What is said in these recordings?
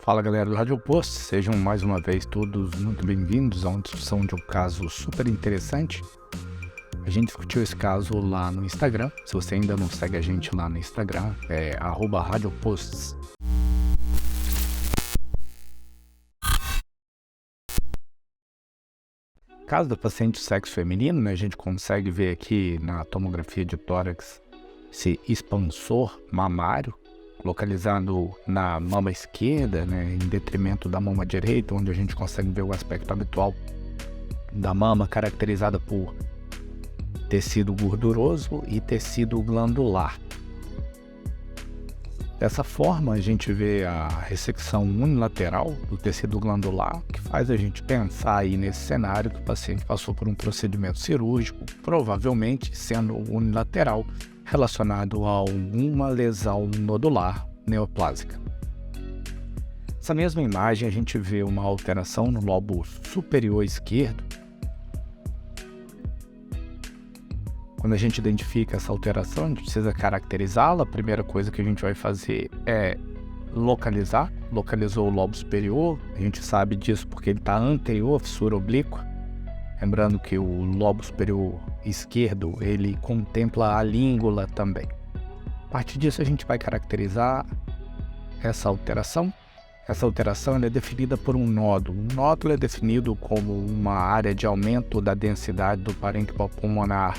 Fala galera do Rádio Oposto, sejam mais uma vez todos muito bem-vindos a uma discussão de um caso super interessante. A gente discutiu esse caso lá no Instagram. Se você ainda não segue a gente lá no Instagram, é @radioposts. Caso da paciente sexo feminino, né, a gente consegue ver aqui na tomografia de tórax esse expansor mamário localizado na mama esquerda, né, em detrimento da mama direita, onde a gente consegue ver o aspecto habitual da mama, caracterizada por tecido gorduroso e tecido glandular. Dessa forma, a gente vê a ressecção unilateral do tecido glandular, que faz a gente pensar aí nesse cenário que o paciente passou por um procedimento cirúrgico, provavelmente sendo unilateral, relacionado a alguma lesão nodular neoplásica. Nessa mesma imagem, a gente vê uma alteração no lobo superior esquerdo. Quando a gente identifica essa alteração, a gente precisa caracterizá-la. A primeira coisa que a gente vai fazer é localizar. Localizou o lobo superior, a gente sabe disso porque ele está anterior à fissura oblíqua. Lembrando que o lobo superior esquerdo, ele contempla a língula também. A partir disso, a gente vai caracterizar essa alteração. Essa alteração é definida por um nódulo. Um nódulo é definido como uma área de aumento da densidade do parênquima pulmonar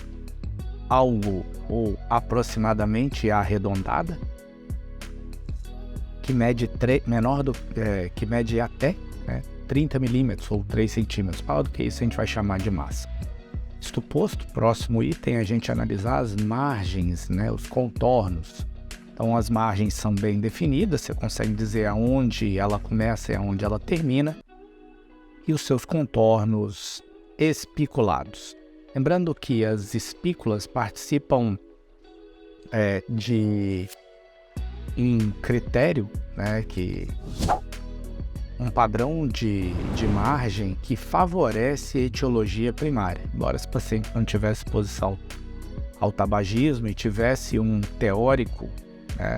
algo ou aproximadamente arredondada, que mede até 30 milímetros ou 3 centímetros. Maior do que isso, a gente vai chamar de massa. Isto posto, próximo item, a gente analisar as margens, os contornos. Então, as margens são bem definidas, você consegue dizer aonde ela começa e aonde ela termina, e os seus contornos espiculados. Lembrando que as espículas participam de um critério, um padrão de margem que favorece a etiologia primária. Embora esse paciente não tivesse exposição ao tabagismo e tivesse um teórico,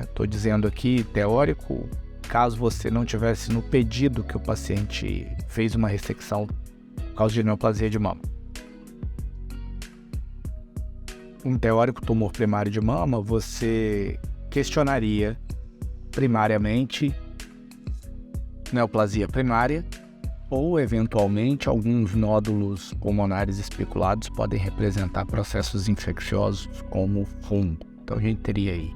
estou dizendo aqui teórico, caso você não tivesse no pedido que o paciente fez uma ressecção por causa de neoplasia de mama. Um teórico tumor primário de mama, você questionaria primariamente neoplasia primária ou, eventualmente, alguns nódulos pulmonares espiculados podem representar processos infecciosos como fungo. Então, a gente teria aí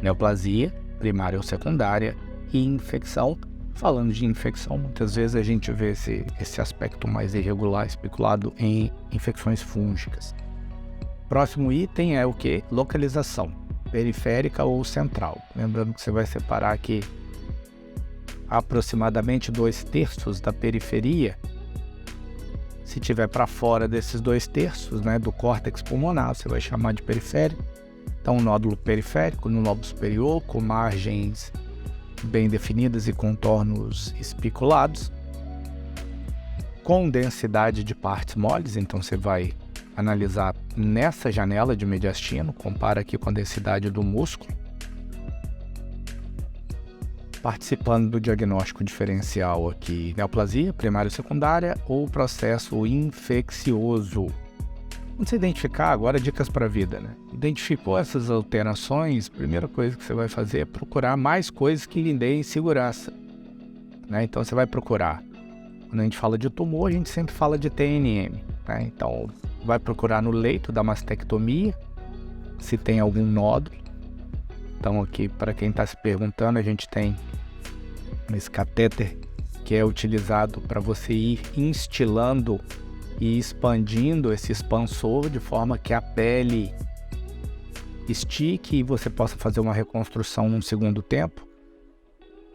neoplasia primária ou secundária e infecção. Falando de infecção, muitas vezes a gente vê esse aspecto mais irregular especulado em infecções fúngicas. Próximo item é o que? Localização, periférica ou central. Lembrando que você vai separar aqui aproximadamente 2/3 da periferia. Se tiver para fora desses 2/3, do córtex pulmonar, você vai chamar de periférico. Então, um nódulo periférico no lobo superior, com margens bem definidas e contornos espiculados, com densidade de partes moles. Então, você vai analisar nessa janela de mediastino, compara aqui com a densidade do músculo, participando do diagnóstico diferencial aqui, neoplasia primária ou secundária ou processo infeccioso. Quando você identificar, agora dicas para a vida, Identificou essas alterações, a primeira coisa que você vai fazer é procurar mais coisas que lhe deem segurança, Então você vai procurar, quando a gente fala de tumor, a gente sempre fala de TNM, Então vai procurar no leito da mastectomia, se tem algum nódulo. Então aqui, para quem está se perguntando, a gente tem esse catéter que é utilizado para você ir instilando e expandindo esse expansor de forma que a pele estique e você possa fazer uma reconstrução num segundo tempo.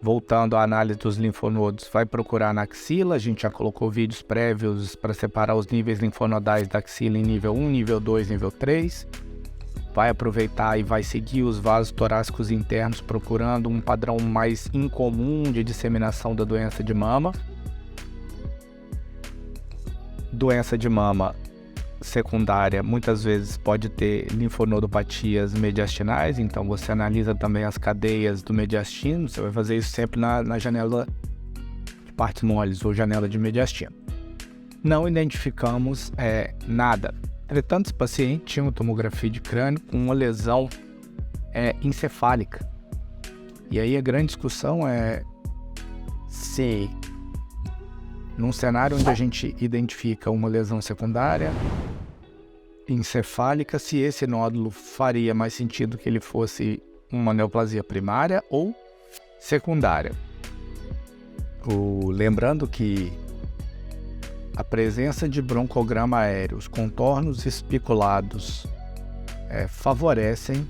Voltando à análise dos linfonodos, vai procurar na axila. A gente já colocou vídeos prévios para separar os níveis linfonodais da axila em nível 1, nível 2, nível 3. Vai aproveitar e vai seguir os vasos torácicos internos, procurando um padrão mais incomum de disseminação da doença de mama. Doença de mama secundária muitas vezes pode ter linfonodopatias mediastinais, então você analisa também as cadeias do mediastino. Você vai fazer isso sempre na janela partes moles ou janela de mediastino. Não identificamos nada. Entretanto, esse paciente tinha uma tomografia de crânio com uma lesão encefálica. E aí a grande discussão é se, num cenário onde a gente identifica uma lesão secundária encefálica, se esse nódulo faria mais sentido que ele fosse uma neoplasia primária ou secundária. Lembrando que a presença de broncograma aéreo, os contornos espiculados favorecem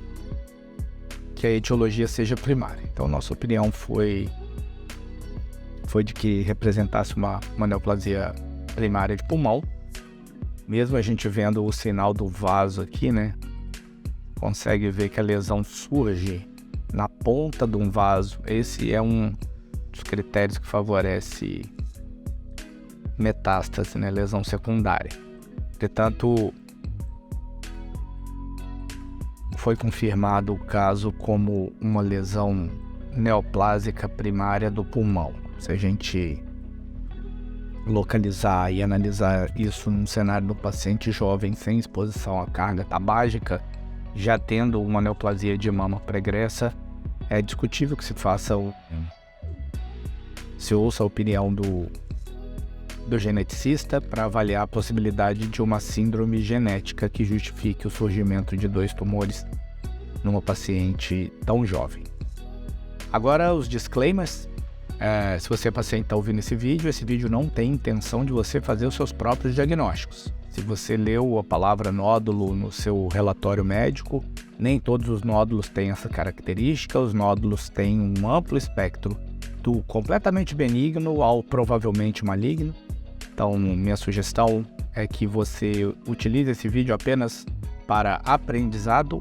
que a etiologia seja primária. Então, nossa opinião foi de que representasse uma neoplasia primária de pulmão. Mesmo a gente vendo o sinal do vaso aqui, né? Consegue ver que a lesão surge na ponta de um vaso. Esse é um dos critérios que favorece metástase, né? Lesão secundária. Portanto, foi confirmado o caso como uma lesão neoplásica primária do pulmão. Se a gente localizar e analisar isso num cenário do paciente jovem sem exposição à carga tabágica, já tendo uma neoplasia de mama pregressa, é discutível que se ouça a opinião do geneticista para avaliar a possibilidade de uma síndrome genética que justifique o surgimento de 2 tumores numa paciente tão jovem. Agora, os disclaimers. Se você é paciente e está ouvindo esse vídeo não tem intenção de você fazer os seus próprios diagnósticos. Se você leu a palavra nódulo no seu relatório médico, nem todos os nódulos têm essa característica. Os nódulos têm um amplo espectro, do completamente benigno ao provavelmente maligno. Então, minha sugestão é que você utilize esse vídeo apenas para aprendizado,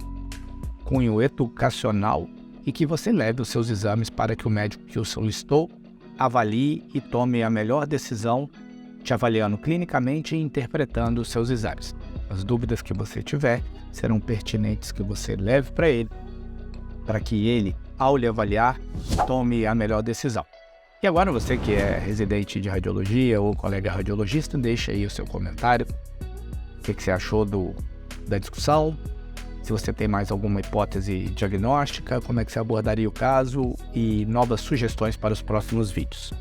cunho educacional, e que você leve os seus exames para que o médico que o solicitou avalie e tome a melhor decisão, te avaliando clinicamente e interpretando os seus exames. As dúvidas que você tiver serão pertinentes que você leve para ele, para que ele, ao lhe avaliar, tome a melhor decisão. E agora você que é residente de radiologia ou colega radiologista, deixa aí o seu comentário. O que você achou da discussão? Se você tem mais alguma hipótese diagnóstica, como é que você abordaria o caso e novas sugestões para os próximos vídeos.